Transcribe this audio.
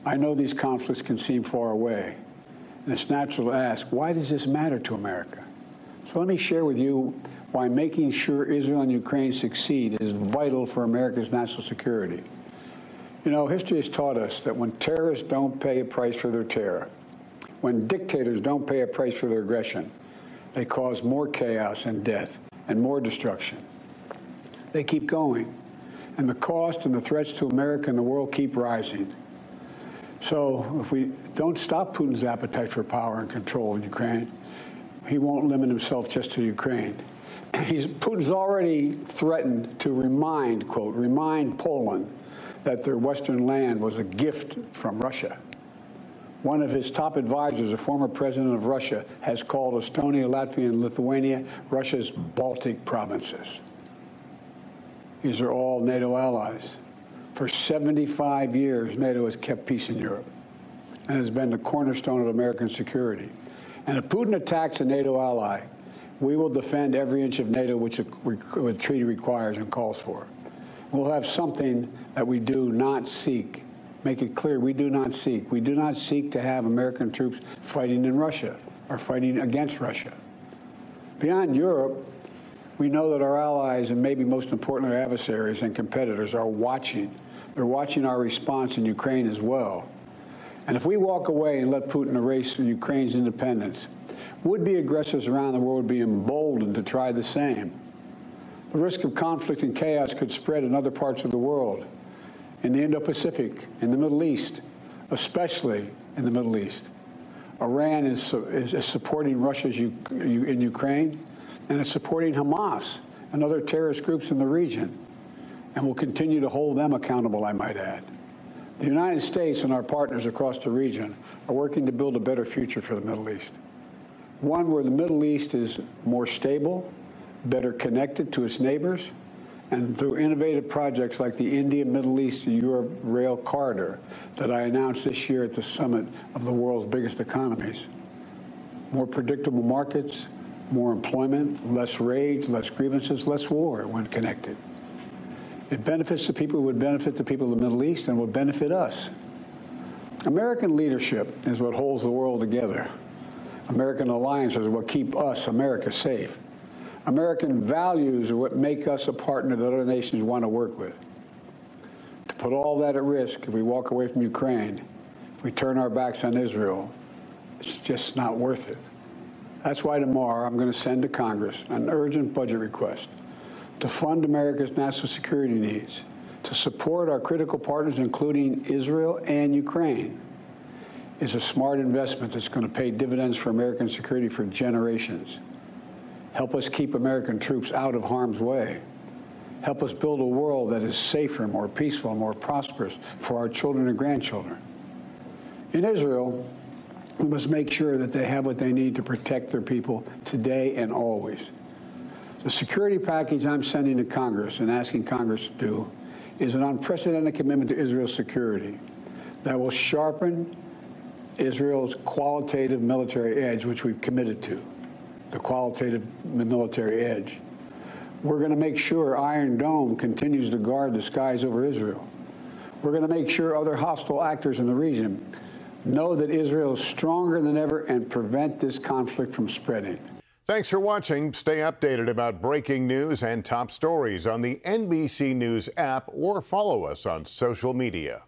I know these conflicts can seem far away, and it's natural to ask, why does this matter to America? So let me share with you why making sure Israel and Ukraine succeed is vital for America's national security. You know, history has taught us that when terrorists don't pay a price for their terror, when dictators don't pay a price for their aggression, they cause more chaos and death and more destruction. They keep going, and the cost and the threats to America and the world keep rising. So if we don't stop Putin's appetite for power and control in Ukraine, he won't limit himself just to Ukraine. Putin's already threatened to remind Poland that their western land was a gift from Russia. One of his top advisors, a former president of Russia, has called Estonia, Latvia, and Lithuania Russia's Baltic provinces. These are all NATO allies. For 75 years, NATO has kept peace in Europe and has been the cornerstone of American security. And if Putin attacks a NATO ally, we will defend every inch of NATO which the treaty requires and calls for. We'll have something that we do not seek. Make it clear, we do not seek. We do not seek to have American troops fighting in Russia or fighting against Russia. Beyond Europe, we know that our allies, and maybe most importantly our adversaries and competitors, are watching. They're watching our response in Ukraine as well. And if we walk away and let Putin erase Ukraine's independence, would-be aggressors around the world would be emboldened to try the same. The risk of conflict and chaos could spread in other parts of the world, in the Indo-Pacific, in the Middle East, especially in the Middle East. Iran is supporting Russia in Ukraine, and it's supporting Hamas and other terrorist groups in the region, and will continue to hold them accountable, I might add. The United States and our partners across the region are working to build a better future for the Middle East. One where the Middle East is more stable, better connected to its neighbors, and through innovative projects like the India-Middle East-Europe Rail Corridor that I announced this year at the summit of the world's biggest economies. More predictable markets, more employment, less rage, less grievances, less war when connected. It benefits the people who would benefit the people of the Middle East and would benefit us. American leadership is what holds the world together. American alliances are what keep us, America, safe. American values are what make us a partner that other nations want to work with. To put all that at risk, if we walk away from Ukraine, if we turn our backs on Israel, it's just not worth it. That's why tomorrow I'm going to send to Congress an urgent budget request to fund America's national security needs, to support our critical partners, including Israel and Ukraine, is a smart investment that's going to pay dividends for American security for generations. Help us keep American troops out of harm's way. Help us build a world that is safer, more peaceful, more prosperous for our children and grandchildren. In Israel, we must make sure that they have what they need to protect their people today and always. The security package I'm sending to Congress and asking Congress to do is an unprecedented commitment to Israel's security that will sharpen Israel's qualitative military edge, which we've committed to, the qualitative military edge. We're going to make sure Iron Dome continues to guard the skies over Israel. We're going to make sure other hostile actors in the region know that Israel is stronger than ever and prevent this conflict from spreading. Thanks for watching. Stay updated about breaking news and top stories on the NBC News app or follow us on social media.